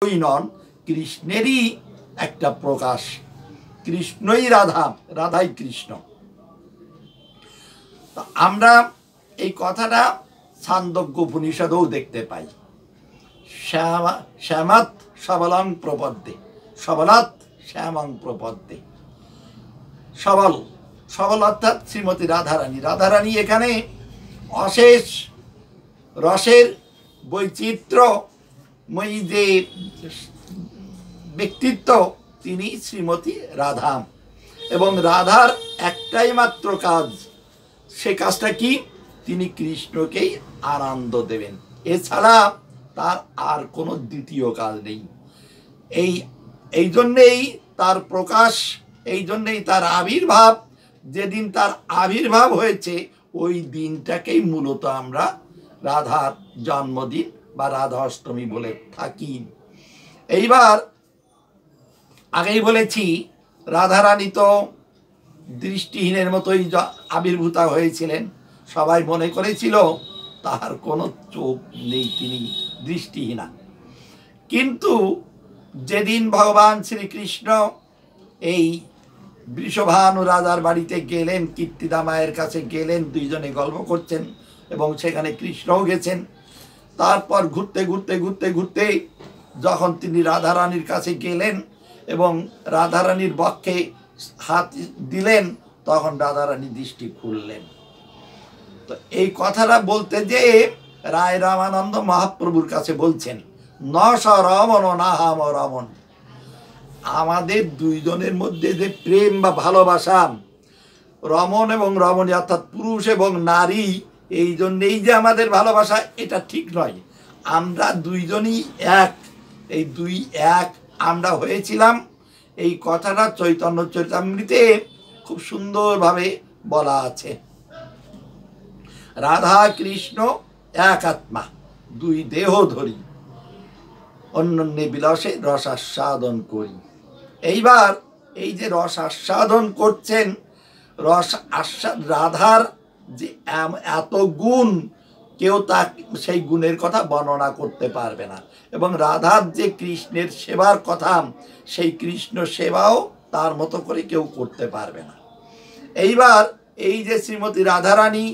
নন, কৃষ্ণেরই একটা প্রকাশ। কৃষ্ণই রাধা, রাধাই কৃষ্ণ। আমরা এই কথাটা ছান্দোগ্য উপনিষদেও দেখতে পাই। শ্যামাত সবলং প্রপদ্যে, সবলাৎ শ্যামং প্রপদ্যে। সবল, সবল অর্থাৎ শ্রীমতী রাধারানী। রাধারানী এখানে অশেষ রসের বৈচিত্র্যময়ী যে ব্যক্তিত্ব, তিনি শ্রীমতী রাধা। এবং রাধার একটাই মাত্র কাজ, সে কাজটা কি? তিনি কৃষ্ণকেই আনন্দ দেবেন, এছাড়া তার আর কোনো দ্বিতীয় কাজ নেই। এই জন্যেই তার প্রকাশ, এই জন্যেই তার আবির্ভাব। যেদিন তার আবির্ভাব হয়েছে ওই দিনটাকেই মূলত আমরা রাধার জন্মদিন বা রাধা অষ্টমী বলে থাকি। এইবার আগেই বলেছি, রাধারানী তো দৃষ্টিহীনের মতোই আবির্ভূতা হয়েছিলেন। সবাই মনে করেছিল তার কোনো চোখ নেই, তিনি দৃষ্টিহীনা। কিন্তু যেদিন ভগবান শ্রীকৃষ্ণ এই বৃষভানু রাজার বাড়িতে গেলেন, কীর্তিদা মায়ের কাছে গেলেন, দুইজনে গল্প করছেন এবং সেখানে কৃষ্ণও গেছেন। তারপর ঘুরতে ঘুরতে ঘুরতে ঘুরতে যখন তিনি রাধারানীর কাছে গেলেন এবং রাধারানীর বক্ষে হাত দিলেন, তখন রাধারানী দৃষ্টি খুললেন। তো এই কথাটা বলতে যে রায় রামানন্দ মহাপ্রভুর কাছে বলছেন, ন স রমণ না হাম রমণ। আমাদের দুইজনের মধ্যে যে প্রেম বা ভালোবাসা, রমণ এবং রমণী অর্থাৎ পুরুষ এবং নারী, এই জন্যেই যে আমাদের ভালোবাসা, এটা ঠিক নয়। আমরা দুইজনই এক, এই দুই এক আমরা হয়েছিলাম। এই কথাটা চৈতন্য চরিতামৃতে খুব সুন্দরভাবে বলা আছে। রাধা কৃষ্ণ এক আত্মা, দুই দেহ ধরি, অন্যন্যে বিলাসে রস আস্বাদন করি। এইবার এই যে রস আস্বাদন করছেন, রস আস্বাদ, রাধার যে এত গুণ, কেউ তা সেই গুণের কথা বর্ণনা করতে পারবে না। এবং রাধার যে কৃষ্ণের সেবার কথা, সেই কৃষ্ণ সেবাও তার মতো করে কেউ করতে পারবে না। এইবার এই যে শ্রীমতী রাধারানী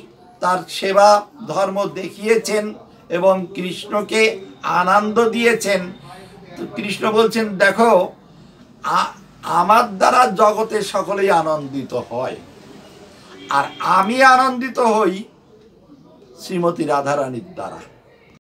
তার সেবা ধর্ম দেখিয়েছেন এবং কৃষ্ণকে আনন্দ দিয়েছেন। কৃষ্ণ বলছেন, দেখো, আমার দ্বারা জগতে সকলেই আনন্দিত হয়, আর আমি আনন্দিত হই শ্রীমতী রাধারানীর দ্বারা।